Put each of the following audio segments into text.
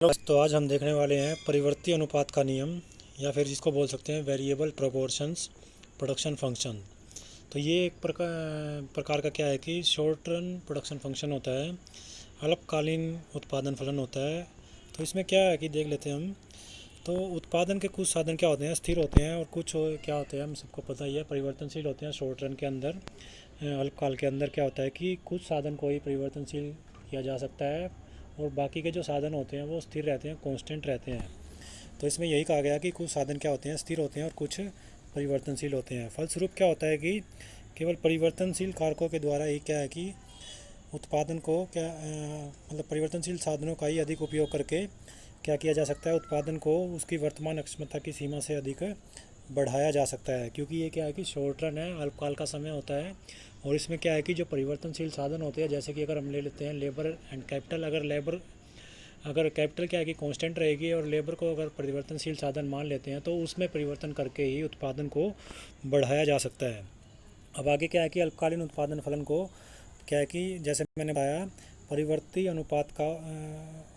तो आज हम देखने वाले हैं परिवर्ती अनुपात का नियम, या फिर जिसको बोल सकते हैं वेरिएबल प्रोपोर्शंस प्रोडक्शन फंक्शन। तो ये एक प्रकार का क्या है कि शॉर्ट रन प्रोडक्शन फंक्शन होता है, अल्पकालीन उत्पादन फलन होता है। तो इसमें क्या है कि देख लेते हैं हम। तो उत्पादन के कुछ साधन क्या होते हैं, स्थिर होते हैं, और कुछ क्या होते हैं हम सबको पता ही है, परिवर्तनशील होते हैं। शॉर्ट रन के अंदर, अल्पकाल के अंदर क्या होता है कि कुछ साधन को ही परिवर्तनशील किया जा सकता है, और बाकी के जो साधन होते हैं वो स्थिर रहते हैं, कांस्टेंट रहते हैं। तो इसमें यही कहा गया कि कुछ साधन क्या होते हैं, स्थिर होते हैं, और कुछ परिवर्तनशील होते हैं। फलस्वरूप क्या होता है कि केवल परिवर्तनशील कारकों के द्वारा ही क्या है कि उत्पादन को क्या मतलब परिवर्तनशील साधनों का ही अधिक उपयोग करके क्या किया जा सकता है, उत्पादन को उसकी वर्तमान अक्षमता की सीमा से अधिक बढ़ाया जा सकता है। क्योंकि ये क्या है कि शॉर्ट रन है, अल्पकाल का समय होता है, और इसमें क्या है कि जो परिवर्तनशील साधन होते हैं, जैसे कि अगर हम ले लेते हैं लेबर एंड कैपिटल। अगर कैपिटल क्या है कि कांस्टेंट रहेगी, और लेबर को अगर परिवर्तनशील साधन मान लेते हैं, तो उसमें परिवर्तन करके ही उत्पादन को बढ़ाया जा सकता है। अब आगे क्या है कि अल्पकालीन उत्पादन फलन को क्या है कि जैसे मैंने बताया, परिवर्ती अनुपात का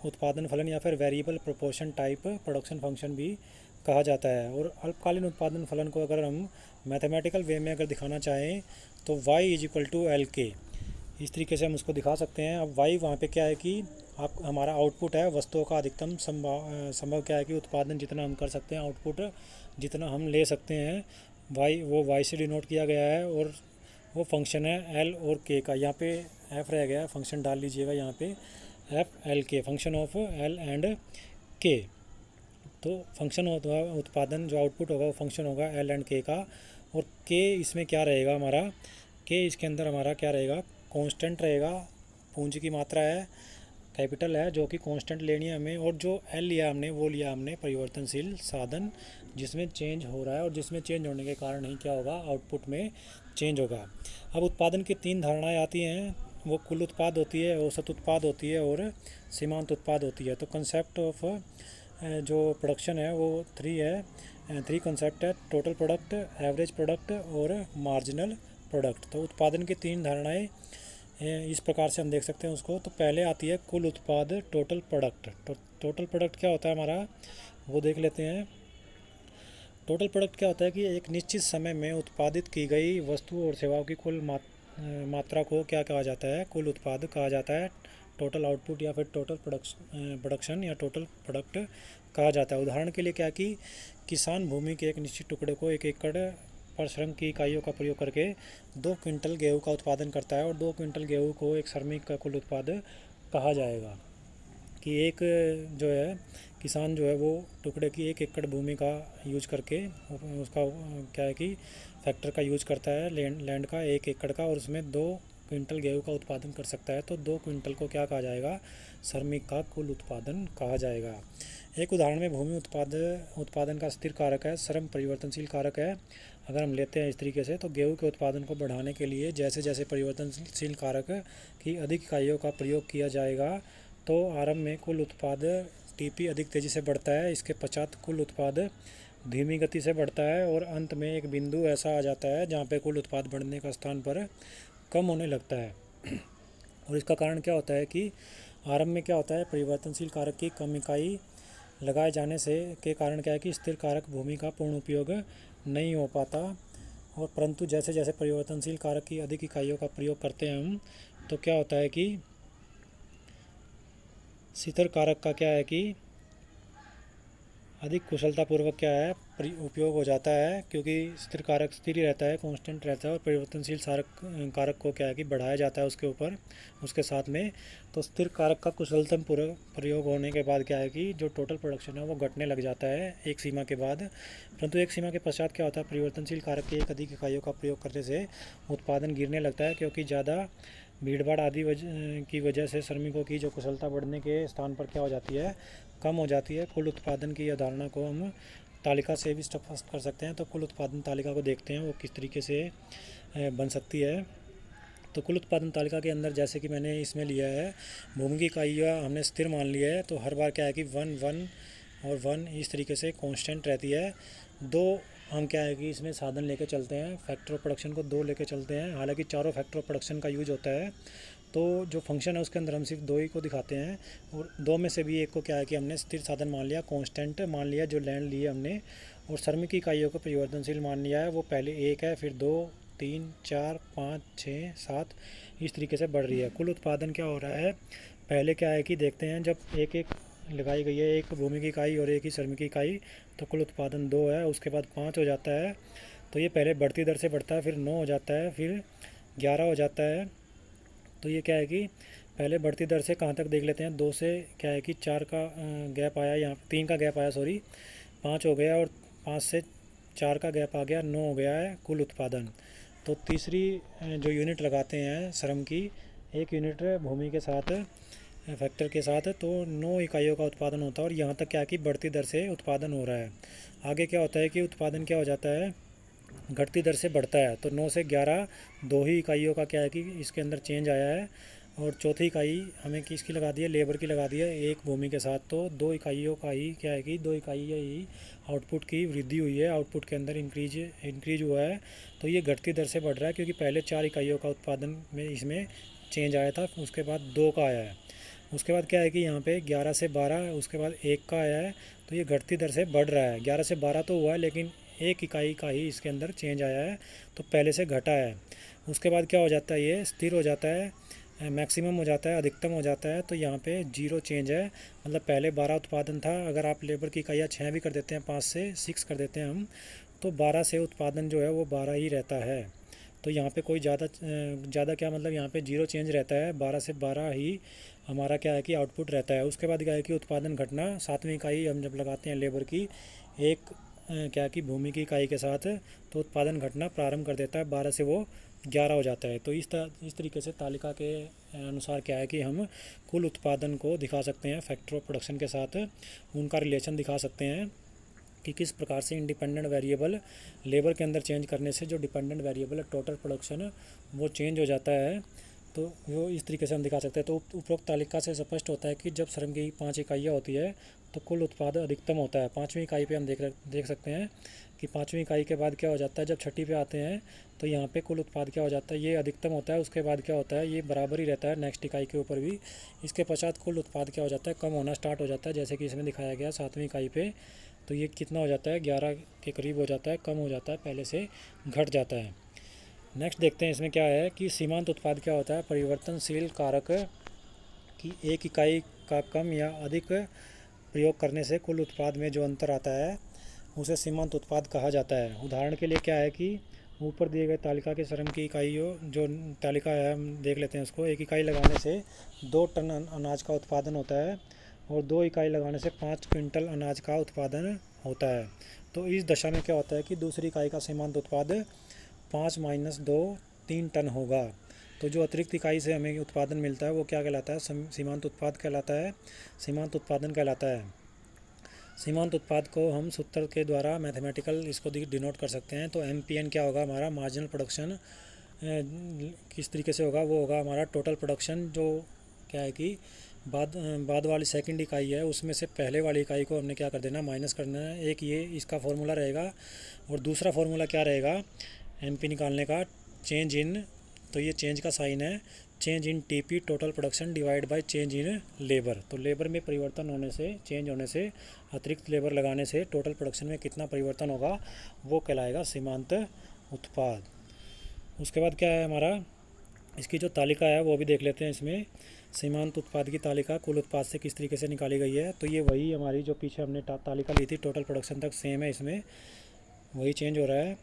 उत्पादन फलन या फिर variable proportion type production function भी कहा जाता है। और अल्पकालीन उत्पादन फलन को अगर हम मैथमेटिकल वे में अगर दिखाना चाहें, तो y is equal to L K, इस तरीके से हम उसको दिखा सकते हैं। अब y वहाँ पे क्या है कि आप हमारा आउटपुट है, वस्तुओं का अधिकतम संभव क्या है कि उत्पादन जितना हम कर सकते हैं, आउटपुट जितना हम ले सकते हैं, वो y से डिनोट किया गया है। और वो फंक्शन है एल और के का। यहाँ पे एफ रह गया, फंक्शन डाल लीजिएगा यहाँ पे, एफ एल के, फंक्शन ऑफ एल एंड के। तो फंक्शन होगा उत्पादन, जो आउटपुट होगा वो फंक्शन होगा एल एंड के का। और के इसमें क्या रहेगा हमारा, के इसके अंदर हमारा क्या रहेगा, कांस्टेंट रहेगा। पूंजी की मात्रा है, कैपिटल है, जो कि कांस्टेंट लेनी है हमें। और जो एल लिया हमने, वो लिया हमने परिवर्तनशील साधन, जिसमें चेंज हो रहा है, और जिसमें चेंज होने के कारण ही क्या होगा, आउटपुट में चेंज होगा। अब उत्पादन की तीन धारणाएं आती हैं। वो कुल उत्पाद होती है, औसत उत्पाद होती है, और सीमांत उत्पाद होती है। तो कंसेप्ट ऑफ जो प्रोडक्शन है वो थ्री कंसेप्ट है: टोटल प्रोडक्ट, एवरेज प्रोडक्ट, और मार्जिनल प्रोडक्ट। तो उत्पादन की तीन धारणाएं इस प्रकार से हम देख सकते हैं उसको। तो पहले आती है कुल उत्पाद, टोटल प्रोडक्ट। टोटल प्रोडक्ट क्या होता है हमारा, वो देख लेते हैं। टोटल प्रोडक्ट क्या होता है कि एक निश्चित समय में उत्पादित की गई वस्तु और सेवाओं की कुल मात्रा को क्या कहा जाता है, कुल उत्पाद कहा जाता है। टोटल आउटपुट या फिर टोटल प्रोडक्शन या टोटल प्रोडक्ट कहा जाता है। उदाहरण के लिए क्या कि किसान भूमि के एक निश्चित टुकड़े को 1 एकड़ पर श्रम की इकाइयों का प्रयोग करके 2 क्विंटल गेहूँ का उत्पादन करता है, और 2 क्विंटल गेहूँ को एक श्रमिक का कुल उत्पाद कहा जाएगा। कि एक जो है किसान जो है वो टुकड़े की 1 एकड़ भूमि का यूज करके उसका क्या है कि फैक्टर का यूज करता है, लैंड का 1 एकड़ का, और उसमें 2 क्विंटल गेहूँ का उत्पादन कर सकता है। तो 2 क्विंटल को क्या कहा जाएगा, श्रमिक का कुल उत्पादन कहा जाएगा। एक उदाहरण में भूमि उत्पादन का स्थिर कारक है, श्रम परिवर्तनशील कारक है। अगर हम लेते हैं इस तरीके से, तो गेहूँ के उत्पादन को बढ़ाने के लिए जैसे जैसे परिवर्तनशील कारक की अधिक इकाइयों का प्रयोग किया जाएगा, तो आरंभ में कुल उत्पाद टीपी अधिक तेज़ी से बढ़ता है, इसके पश्चात कुल उत्पाद धीमी गति से बढ़ता है, और अंत में एक बिंदु ऐसा आ जाता है जहाँ पे कुल उत्पाद बढ़ने का स्थान पर कम होने लगता है। और इसका कारण क्या होता है कि आरंभ में क्या होता है, परिवर्तनशील कारक की कम इकाई लगाए जाने से के कारण क्या है कि स्थिर कारक भूमि का पूर्ण उपयोग नहीं हो पाता। और परंतु जैसे जैसे परिवर्तनशील कारक की अधिक इकाइयों का प्रयोग करते हैं हम, तो क्या होता है कि स्थिर कारक का क्या है कि अधिक कुशलतापूर्वक क्या है उपयोग हो जाता है। क्योंकि स्थिर कारक स्थिर ही रहता है, कांस्टेंट रहता है, और परिवर्तनशील कारक को क्या है कि बढ़ाया जाता है उसके ऊपर, उसके साथ में। तो स्थिर कारक का कुशलतम पूर्वक प्रयोग होने के बाद क्या है कि जो टोटल प्रोडक्शन है वो घटने लग जाता है एक सीमा के बाद। परंतु एक सीमा के पश्चात क्या होता है, परिवर्तनशील कारक की एक अधिक इकाइयों का प्रयोग करने से उत्पादन गिरने लगता है, क्योंकि ज़्यादा भीड़ भाड़ आदि की वजह से श्रमिकों की जो कुशलता बढ़ने के स्थान पर क्या हो जाती है, कम हो जाती है। कुल उत्पादन की अवधारणा को हम तालिका से भी स्पष्ट कर सकते हैं। तो कुल उत्पादन तालिका को देखते हैं वो किस तरीके से बन सकती है। तो कुल उत्पादन तालिका के अंदर जैसे कि मैंने इसमें लिया है, भूमि की इकाइयाँ हमने स्थिर मान लिया है, तो हर बार क्या है कि 1 1 और 1 इस तरीके से कांस्टेंट रहती है। दो हम क्या है कि इसमें साधन लेके चलते हैं, फैक्टर ऑफ प्रोडक्शन को 2 लेके चलते हैं। हालांकि चारों फैक्टर ऑफ प्रोडक्शन का यूज होता है, तो जो फंक्शन है उसके अंदर हम सिर्फ दो ही को दिखाते हैं, और दो में से भी एक को क्या है कि हमने स्थिर साधन मान लिया, कांस्टेंट मान लिया जो लैंड लिए हमने, और श्रमिक इकाइयों को परिवर्तनशील मान लिया है। वो पहले एक है, फिर 2, 3, 4, 5, 6, 7 इस तरीके से बढ़ रही है। कुल उत्पादन क्या हो रहा है, पहले क्या है कि देखते हैं, जब एक एक लगाई गई है, एक भूमि की इकाई और एक ही श्रमिक की इकाई, तो कुल उत्पादन 2 है, उसके बाद 5 हो जाता है। तो ये पहले बढ़ती दर से बढ़ता है, फिर 9 हो जाता है, फिर 11 हो जाता है। तो ये क्या है कि पहले बढ़ती दर से कहाँ तक देख लेते हैं, 2 से क्या है कि 4 का गैप आया, यहाँ 3 का गैप आया, सॉरी 5 हो गया, और 5 से 4 का गैप आ गया, 9 हो गया है कुल उत्पादन। तो तीसरी जो यूनिट लगाते हैं श्रम की, एक यूनिट भूमि के साथ फैक्टर के साथ, तो 9 इकाइयों का उत्पादन होता है, और यहाँ तक क्या है कि बढ़ती दर से उत्पादन हो रहा है। आगे क्या होता है कि उत्पादन क्या हो जाता है, घटती दर से बढ़ता है। तो 9 से 11 दो ही इकाइयों का क्या है कि इसके अंदर चेंज आया है, और चौथी इकाई हमें किसकी लगा दी है, लेबर की लगा दी है एक भूमि के साथ। तो 2 इकाइयों का ही क्या है कि 2 इकाई ही आउटपुट की वृद्धि हुई है, आउटपुट के अंदर इंक्रीज हुआ है। तो ये घटती दर से बढ़ रहा है, क्योंकि पहले 4 इकाइयों का उत्पादन में इसमें चेंज आया था, उसके बाद 2 का आया है। उसके बाद क्या है कि यहाँ पे 11 से 12, उसके बाद 1 का आया है। तो ये घटती दर से बढ़ रहा है, 11 से 12 तो हुआ है, लेकिन एक इकाई का ही इसके अंदर चेंज आया है, तो पहले से घटा है। उसके बाद क्या हो जाता है, ये स्थिर हो जाता है, मैक्सिमम हो जाता है, अधिकतम हो जाता है। तो यहाँ पे 0 चेंज है, मतलब पहले 12 उत्पादन था, अगर आप लेबर की इकाइयाँ 6 भी कर देते हैं, 5 से 6 कर देते हैं हम, तो 12 से उत्पादन जो है वो 12 ही रहता है। तो यहाँ पे कोई ज़्यादा क्या, मतलब यहाँ पे 0 चेंज रहता है, 12 से 12 ही हमारा क्या है कि आउटपुट रहता है। उसके बाद क्या है कि उत्पादन घटना, 7वीं इकाई हम जब लगाते हैं लेबर की एक क्या है कि भूमि की इकाई के साथ, तो उत्पादन घटना प्रारंभ कर देता है, 12 से वो 11 हो जाता है। तो इस तरीके से तालिका के अनुसार क्या है कि हम कुल उत्पादन को दिखा सकते हैं फैक्टर ऑफ प्रोडक्शन के साथ, उनका रिलेशन दिखा सकते हैं कि किस प्रकार से इंडिपेंडेंट वेरिएबल लेबर के अंदर चेंज करने से जो डिपेंडेंट वेरिएबल है टोटल प्रोडक्शन वो चेंज हो जाता है। तो वो इस तरीके से हम दिखा सकते हैं। तो उपरोक्त तालिका से स्पष्ट होता है कि जब श्रम की 5 इकाइयाँ होती है तो कुल उत्पादन अधिकतम होता है। 5वीं इकाई पे हम देख सकते हैं कि 5वीं इकाई के बाद क्या हो जाता है, जब छठी पे आते हैं तो यहाँ पे कुल उत्पाद क्या हो जाता है, ये अधिकतम होता है। उसके बाद क्या होता है, ये बराबर ही रहता है नेक्स्ट इकाई के ऊपर भी। इसके पश्चात कुल उत्पाद क्या हो जाता है, कम होना स्टार्ट हो जाता है, जैसे कि इसमें दिखाया गया 7वीं इकाई पे। तो ये कितना हो जाता है, 11 के करीब हो जाता है, कम हो जाता है, पहले से घट जाता है। नेक्स्ट देखते हैं इसमें क्या है कि सीमांत उत्पाद क्या होता है, परिवर्तनशील कारक की एक इकाई का कम या अधिक प्रयोग करने से कुल उत्पाद में जो अंतर आता है उसे सीमांत उत्पाद कहा जाता है। उदाहरण के लिए क्या है कि ऊपर दिए गए तालिका के श्रम की इकाइयों, जो तालिका है हम देख लेते हैं उसको। एक इकाई लगाने से 2 टन अनाज का उत्पादन होता है, और 2 इकाई लगाने से 5 क्विंटल अनाज का उत्पादन होता है। तो इस दशा में क्या होता है कि दूसरी इकाई का सीमांत उत्पाद 5 - 2 3 टन होगा। तो जो अतिरिक्त इकाई से हमें उत्पादन मिलता है वो क्या कहलाता है, सीमांत उत्पाद कहलाता है, सीमांत उत्पादन कहलाता है। सीमांत उत्पाद को हम सूत्र के द्वारा मैथमेटिकल इसको डिनोट कर सकते हैं। तो MPN क्या होगा हमारा, मार्जिनल प्रोडक्शन किस तरीके से होगा, वो होगा हमारा टोटल प्रोडक्शन, जो क्या है कि बाद वाली सेकंड इकाई है उसमें से पहले वाली इकाई को हमने क्या कर देना, माइनस करना है। एक ये इसका फॉर्मूला रहेगा, और दूसरा फॉर्मूला क्या रहेगा MP निकालने का, चेंज इन, तो ये चेंज का साइन है, change in TP total production divide by change in labour. तो लेबर में परिवर्तन होने से, चेंज होने से, अतिरिक्त लेबर लगाने से टोटल प्रोडक्शन में कितना परिवर्तन होगा वो कहलाएगा सीमांत उत्पाद। उसके बाद क्या है हमारा, इसकी जो तालिका है वो भी देख लेते हैं। इसमें सीमांत उत्पाद की तालिका कुल उत्पाद से किस तरीके से निकाली गई है। तो ये वही हमारी जो पीछे हमने तालिका ली थी टोटल प्रोडक्शन तक सेम है, इसमें वही चेंज हो रहा है।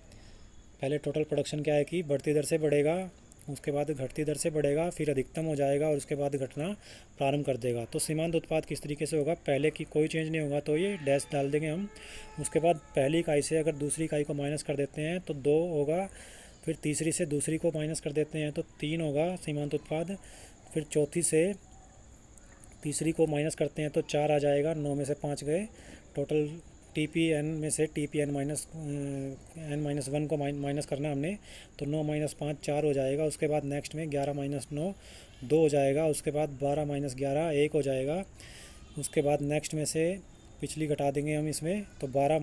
पहले टोटल प्रोडक्शन क्या है कि बढ़ती दर से बढ़ेगा, उसके बाद घटती दर से बढ़ेगा, फिर अधिकतम हो जाएगा, और उसके बाद घटना प्रारंभ कर देगा। तो सीमांत उत्पाद किस तरीके से होगा, पहले की कोई चेंज नहीं होगा तो ये डैश डाल देंगे हम। उसके बाद पहली इकाई से अगर दूसरी इकाई को माइनस कर देते हैं तो 2 होगा, फिर तीसरी से दूसरी को माइनस कर देते हैं तो 3 होगा सीमांत उत्पाद, फिर चौथी से तीसरी को माइनस करते हैं तो 4 आ जाएगा, 9 में से 5 गए, टोटल TPN में से TPN -1 को माइनस करना हमने, तो 9 - 5 4 हो जाएगा। उसके बाद नेक्स्ट में 11 - 9 2 हो जाएगा, उसके बाद 12 - 11 1 हो जाएगा। उसके बाद नेक्स्ट में से पिछली घटा देंगे हम इसमें, तो 12 -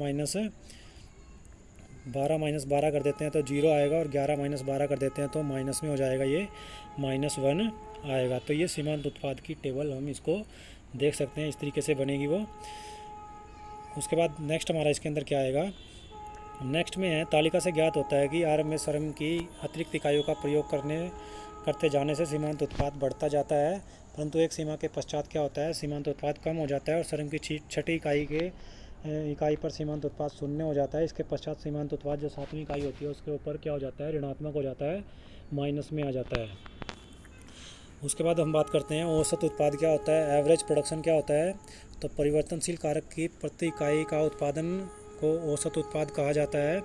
12 कर देते हैं तो 0 आएगा, और 11 - 12 कर देते हैं तो माइनस में हो जाएगा, ये -1 आएगा। तो ये सीमांत उत्पाद की टेबल हम इसको देख सकते हैं, इस तरीके से बनेगी वो। उसके बाद नेक्स्ट हमारा इसके अंदर क्या आएगा, नेक्स्ट में है तालिका से ज्ञात होता है कि आरंभ में श्रम की अतिरिक्त इकाइयों का प्रयोग करते जाने से सीमांत उत्पाद बढ़ता जाता है, परंतु एक सीमा के पश्चात क्या होता है, सीमांत उत्पाद कम हो जाता है और श्रम की छठी इकाई पर सीमांत उत्पाद शून्य हो जाता है। इसके पश्चात सीमांत उत्पाद जो सातवीं इकाई होती है उसके ऊपर क्या हो जाता है, ऋणात्मक हो जाता है, माइनस में आ जाता है। उसके बाद हम बात करते हैं औसत उत्पाद क्या होता है, एवरेज प्रोडक्शन क्या होता है। तो परिवर्तनशील कारक की प्रति इकाई का उत्पादन को औसत उत्पाद कहा जाता है।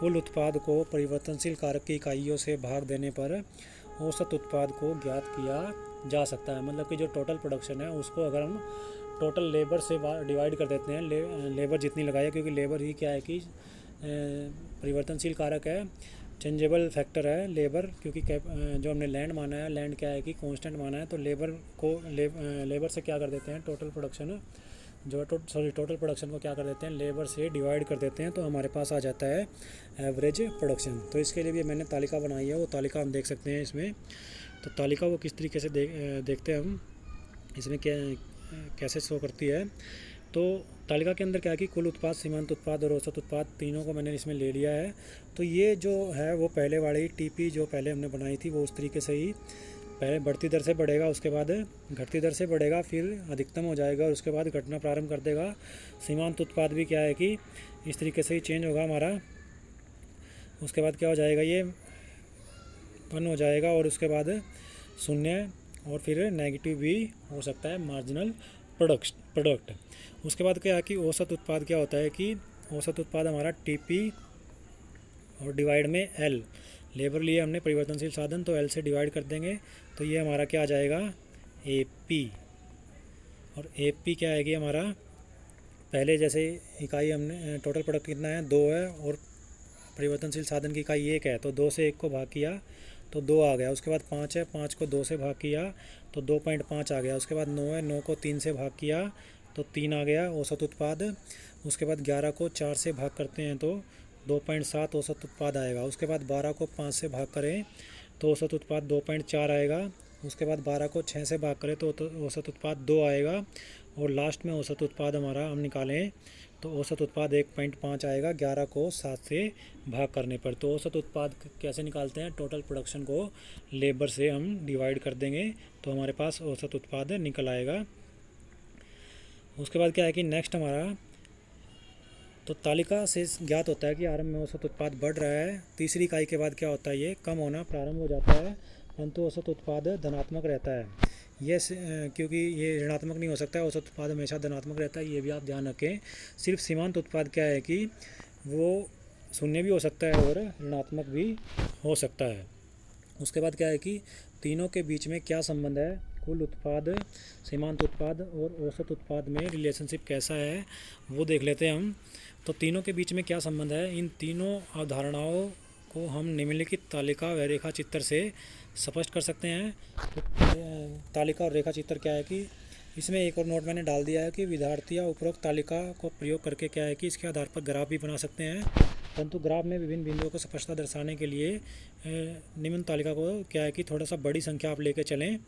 कुल उत्पाद को परिवर्तनशील कारक की इकाइयों से भाग देने पर औसत उत्पाद को ज्ञात किया जा सकता है। मतलब कि जो टोटल प्रोडक्शन है उसको अगर हम टोटल लेबर से डिवाइड कर देते हैं, लेबर जितनी लगाई है, क्योंकि लेबर ही क्या है कि परिवर्तनशील कारक है, चेंजेबल फैक्टर है लेबर, क्योंकि जो हमने लैंड माना है, लैंड क्या है कि कांस्टेंट माना है, तो लेबर को लेबर से क्या कर देते हैं, टोटल प्रोडक्शन टोटल प्रोडक्शन को क्या कर देते हैं, लेबर से डिवाइड कर देते हैं, तो हमारे पास आ जाता है एवरेज प्रोडक्शन। तो इसके लिए भी मैंने तालिका बनाई है, वो तालिका हम देख सकते हैं इसमें। तो तालिका वो किस तरीके से देखते हैं हम, इसमें क्या कैसे शो करती है। तो तालिका के अंदर क्या है कि कुल उत्पाद, सीमांत उत्पाद और औसत उत्पाद तीनों को मैंने इसमें ले लिया है। तो ये जो है वो पहले वाली टीपी जो पहले हमने बनाई थी वो उस तरीके से ही पहले बढ़ती दर से बढ़ेगा, उसके बाद घटती दर से बढ़ेगा, फिर अधिकतम हो जाएगा और उसके बाद घटना प्रारंभ कर देगा। सीमांत उत्पाद भी क्या है कि इस तरीके से ही चेंज होगा हमारा, उसके बाद क्या हो जाएगा, ये 1 हो जाएगा और उसके बाद 0 और फिर नेगेटिव भी हो सकता है, मार्जिनल प्रोडक्ट। उसके बाद क्या है कि औसत उत्पाद क्या होता है कि औसत उत्पाद हमारा टीपी और डिवाइड में एल, लेबर लिए हमने परिवर्तनशील साधन, तो एल से डिवाइड कर देंगे, तो ये हमारा क्या आ जाएगा, ए पी। और ए पी क्या आएगी हमारा, पहले जैसे इकाई हमने टोटल प्रोडक्ट कितना है 2 है और परिवर्तनशील साधन की इकाई 1 है, तो 2 से 1 को भाग किया तो 2 आ गया। उसके बाद 5 है, 5 को 2 से भाग किया तो 2.5 आ गया। उसके बाद 9 है, 9 को 3 से भाग किया तो 3 आ गया औसत उत्पाद। उसके बाद 11 को 4 से भाग करते हैं तो 2.7 औसत उत्पाद आएगा। उसके बाद 12 को 5 से भाग करें तो औसत उत्पाद 2.4 आएगा। उसके बाद 12 को 6 से भाग करें तो औसत उत्पाद 2 आएगा। और लास्ट में औसत उत्पाद हमारा हम निकालें तो औसत उत्पाद 1.5 आएगा 11 को 7 से भाग करने पर। तो औसत उत्पाद कैसे निकालते हैं, टोटल प्रोडक्शन को लेबर से हम डिवाइड कर देंगे तो हमारे पास औसत उत्पाद निकल आएगा। उसके बाद क्या है कि नेक्स्ट हमारा, तो तालिका से ज्ञात होता है कि आरंभ में औसत उत्पाद बढ़ रहा है, तीसरी इकाई के बाद क्या होता है, ये कम होना प्रारंभ हो जाता है, परंतु औसत उत्पाद धनात्मक रहता है। ये क्योंकि ये ऋणात्मक नहीं हो सकता है, औसत उत्पाद हमेशा धनात्मक रहता है, ये भी आप ध्यान रखें। सिर्फ सीमांत उत्पाद क्या है कि वो 0 भी हो सकता है और ऋणात्मक भी हो सकता है। उसके बाद क्या है कि तीनों के बीच में क्या संबंध है, कुल उत्पाद, सीमांत उत्पाद और औसत उत्पाद में रिलेशनशिप कैसा है वो देख लेते हैं हम। तो तीनों के बीच में क्या संबंध है, इन तीनों अवधारणाओं को हम निम्नलिखित तालिका व रेखा चित्र से स्पष्ट कर सकते हैं। तो तालिका और रेखा चित्र क्या है कि इसमें एक और नोट मैंने डाल दिया है कि विद्यार्थी उपरोक्त तालिका को प्रयोग करके क्या है कि इसके आधार पर ग्राफ भी बना सकते हैं, परंतु ग्राफ में विभिन्न बिंदुओं को स्पष्टता दर्शाने के लिए निम्न तालिका को क्या है कि थोड़ा सा बड़ी संख्या आप लेके चलें,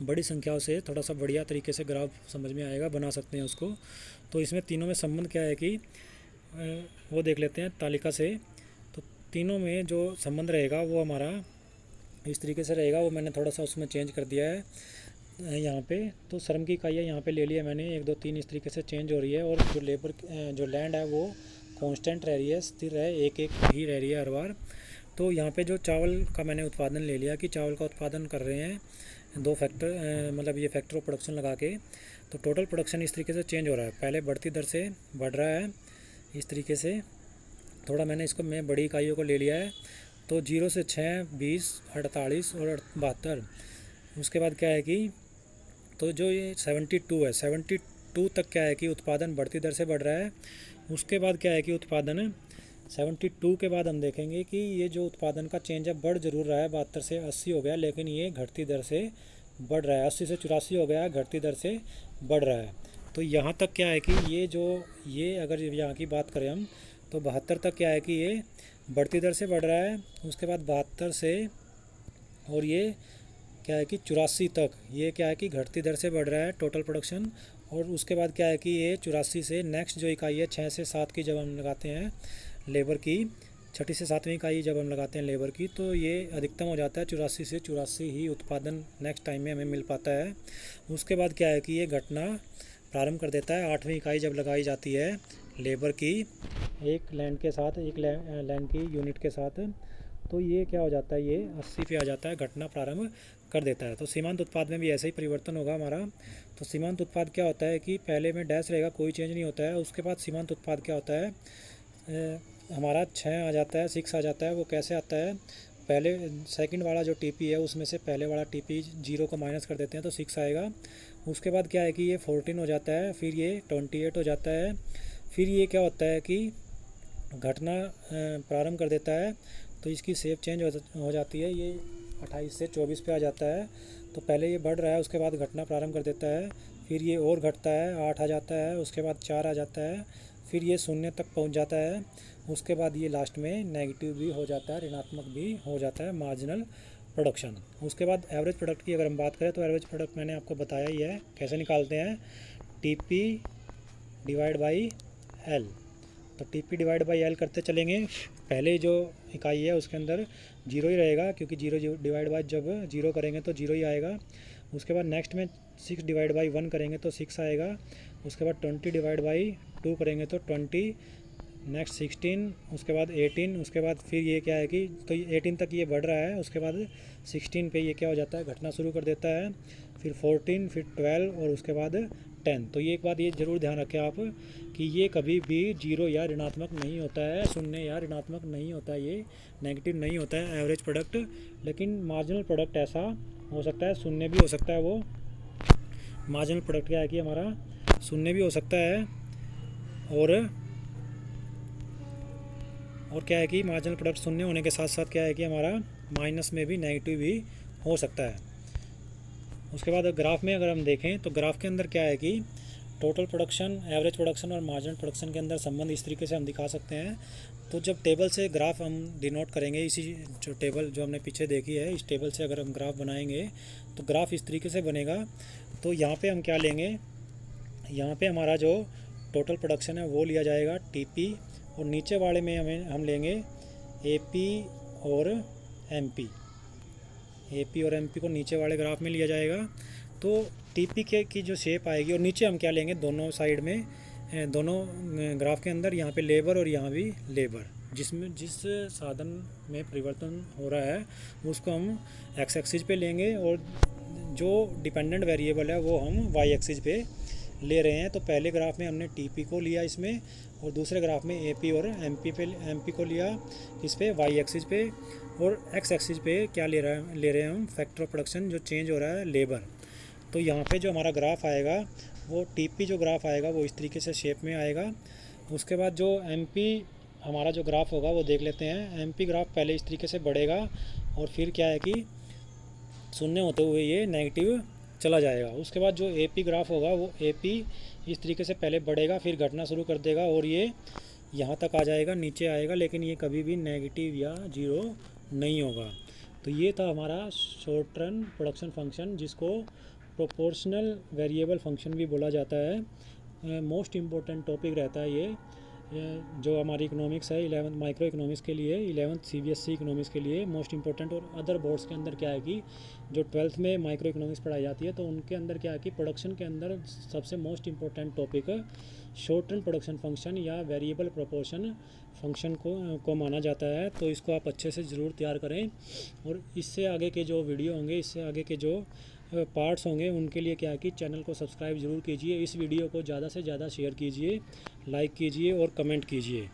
बड़ी संख्याओं से थोड़ा सा बढ़िया तरीके से ग्राफ समझ में आएगा, बना सकते हैं उसको। तो इसमें तीनों में संबंध क्या है कि वो देख लेते हैं तालिका से। तो तीनों में जो संबंध रहेगा वो हमारा इस तरीके से रहेगा, वो मैंने थोड़ा सा उसमें चेंज कर दिया है यहाँ पे। तो श्रम की इकाइयाँ यहाँ पे ले लिया मैंने, 1 2 3 इस तरीके से चेंज हो रही है, और जो लेबर जो लैंड है वो कांस्टेंट रह रही है, स्थिर है, एक ही रह रही है हर बार। तो यहाँ पे जो चावल का मैंने उत्पादन ले लिया कि चावल का उत्पादन कर रहे हैं 2 फैक्टर, मतलब ये फैक्टर ऑफ प्रोडक्शन लगा के, तो टोटल प्रोडक्शन इस तरीके से चेंज हो रहा है, पहले बढ़ती दर से बढ़ रहा है इस तरीके से। थोड़ा मैंने इसको मैं बड़ी इकाइयों को ले लिया है, तो 0 से 6, 20, 48 और 72। उसके बाद क्या है कि तो जो ये 72 है, 72 तक क्या है कि उत्पादन बढ़ती दर से बढ़ रहा है। उसके बाद क्या है कि उत्पादन 72 के बाद हम देखेंगे कि ये जो उत्पादन का चेंज है बढ़ जरूर रहा है, 72 से 80 हो गया, लेकिन ये घटती दर से बढ़ रहा है, 80 से 84 हो गया, घटती दर से बढ़ रहा है। तो यहाँ तक क्या है कि ये अगर यहाँ की बात करें हम तो 72 तक क्या है कि ये बढ़ती दर से बढ़ रहा है। उसके बाद 72 से और ये क्या है कि 84 तक ये क्या है कि घटती दर से बढ़ रहा है टोटल प्रोडक्शन। और उसके बाद क्या है कि ये 84 से नेक्स्ट जो इकाई है 6 से 7 की जब हम लगाते हैं लेबर की, 6ठी से 7वीं इकाई जब हम लगाते हैं लेबर की, तो ये अधिकतम हो जाता है 84 से 84 ही उत्पादन नेक्स्ट टाइम में हमें मिल पाता है। उसके बाद क्या है कि ये घटना प्रारंभ कर देता है 8वीं इकाई जब लगाई जाती है लेबर की एक लैंड के साथ, एक लैंड की यूनिट के साथ, तो ये क्या हो जाता है, ये 80 पे आ जाता है, घटना प्रारंभ कर देता है। तो सीमांत उत्पाद में भी ऐसे ही परिवर्तन होगा हमारा। तो सीमांत उत्पाद क्या होता है कि पहले में डैश रहेगा, कोई चेंज नहीं होता है। उसके बाद सीमांत उत्पाद क्या होता है, हमारा 6 आ जाता है, 6 आ जाता है। वो कैसे आता है, पहले सेकंड वाला जो टीपी है उसमें से पहले वाला टीपी 0 को माइनस कर देते हैं तो 6 आएगा। उसके बाद क्या है कि ये 14 हो जाता है, फिर ये 28 हो जाता है। फिर ये क्या होता है कि घटना प्रारंभ कर देता है, तो इसकी शेप चेंज हो जाती है, ये 28 से 24 पे आ जाता है। तो पहले ये बढ़ रहा है, उसके बाद घटना प्रारंभ कर देता है, फिर ये और घटता है, 8 आ जाता है, उसके बाद 4 आ जाता है, फिर ये 0 तक पहुंच जाता है। उसके बाद ये लास्ट में नेगेटिव भी हो जाता है, ऋणात्मक भी हो जाता है, मार्जिनल प्रोडक्शन। उसके बाद एवरेज प्रोडक्ट की अगर हम बात करें तो एवरेज प्रोडक्ट मैंने आपको बताया ही है कैसे निकालते हैं, टीपी डिवाइड बाई एल। तो टीपी डिवाइड बाई एल करते चलेंगे, पहले जो इकाई है उसके अंदर 0 ही रहेगा, क्योंकि 0 डिवाइड बाई जब 0 करेंगे तो 0 ही आएगा। उसके बाद नेक्स्ट में 6 डिवाइड बाई 1 करेंगे तो 6 आएगा। उसके बाद 20 डिवाइड बाई 2 करेंगे तो 20, नेक्स्ट 16, उसके बाद 18, उसके बाद फिर ये क्या है कि तो 18 तक ये बढ़ रहा है, उसके बाद 16 पे ये क्या हो जाता है, घटना शुरू कर देता है, फिर 14, फिर 12 और उसके बाद 10। तो ये एक बात ये ज़रूर ध्यान रखें आप कि ये कभी भी 0 या ऋणात्मक नहीं होता है, 0 या ऋणात्मक नहीं होता है, ये नेगेटिव नहीं होता है एवरेज प्रोडक्ट। लेकिन मार्जिनल प्रोडक्ट ऐसा हो सकता है, 0 भी हो सकता है। वो मार्जिनल प्रोडक्ट क्या है कि हमारा 0 भी हो सकता है, और क्या है कि मार्जिनल प्रोडक्ट 0 होने के साथ साथ क्या है कि हमारा माइनस में भी नेगेटिव भी हो सकता है। उसके बाद ग्राफ में अगर हम देखें तो ग्राफ के अंदर क्या है कि टोटल प्रोडक्शन, एवरेज प्रोडक्शन और मार्जिनल प्रोडक्शन के अंदर संबंध इस तरीके से हम दिखा सकते हैं। तो जब टेबल से ग्राफ हम डिनोट करेंगे, इसी जो टेबल जो हमने पीछे देखी है, इस टेबल से अगर हम ग्राफ बनाएंगे तो ग्राफ इस तरीके से बनेगा। तो यहाँ पे हम क्या लेंगे, यहाँ पे हमारा जो टोटल प्रोडक्शन है वो लिया जाएगा टीपी, और नीचे वाले में हम लेंगे एपी और एमपी। एपी और एमपी को नीचे वाले ग्राफ में लिया जाएगा। तो टीपी के की जो शेप आएगी, और नीचे हम क्या लेंगे, दोनों साइड में, दोनों ग्राफ के अंदर यहाँ पे लेबर और यहाँ भी लेबर, जिस साधन में परिवर्तन हो रहा है उसको हम एक्स एक्सिस पे लेंगे, और जो डिपेंडेंट वेरिएबल है वो हम वाई एक्सिस पे ले रहे हैं। तो पहले ग्राफ में हमने टीपी को लिया इसमें, और दूसरे ग्राफ में एपी और एमपी को लिया इस पे वाई एक्सिस पे, और एक्स एक्सिस पे क्या ले रहे हैं हम, फैक्टर ऑफ प्रोडक्शन जो चेंज हो रहा है, लेबर। तो यहाँ पे जो हमारा ग्राफ आएगा वो टीपी जो ग्राफ आएगा वो इस तरीके से शेप में आएगा। उसके बाद जो एमपी हमारा जो ग्राफ होगा वो देख लेते हैं। एमपी ग्राफ पहले इस तरीके से बढ़ेगा, और फिर क्या है कि 0 होते हुए ये नेगेटिव चला जाएगा। उसके बाद जो एपी ग्राफ होगा वो एपी इस तरीके से पहले बढ़ेगा, फिर घटना शुरू कर देगा, और ये यहाँ तक आ जाएगा, नीचे आएगा, लेकिन ये कभी भी नेगेटिव या 0 नहीं होगा। तो ये था हमारा शॉर्ट रन प्रोडक्शन फंक्शन, जिसको प्रोपोर्शनल वेरिएबल फंक्शन भी बोला जाता है। मोस्ट इम्पोर्टेंट टॉपिक रहता है ये जो हमारी इकोनॉमिक्स है 11th माइक्रो इकोनॉमिक्स के लिए, 11th CBSE इकोनॉमिक्स के लिए मोस्ट इंपॉर्टेंट। और अदर बोर्ड्स के अंदर क्या है कि जो 12th में माइक्रो इकोनॉमिक्स पढ़ाई जाती है तो उनके अंदर क्या है कि प्रोडक्शन के अंदर सबसे most important topic short run production function या वेरिएबल प्रोपोर्शन फंक्शन को माना जाता है। तो इसको आप अच्छे से ज़रूर तैयार करें, और इससे आगे के जो वीडियो होंगे, इससे आगे के जो पार्ट्स होंगे उनके लिए क्या है कि चैनल को सब्सक्राइब ज़रूर कीजिए। इस वीडियो को ज़्यादा से ज़्यादा शेयर कीजिए, लाइक कीजिए और कमेंट कीजिए।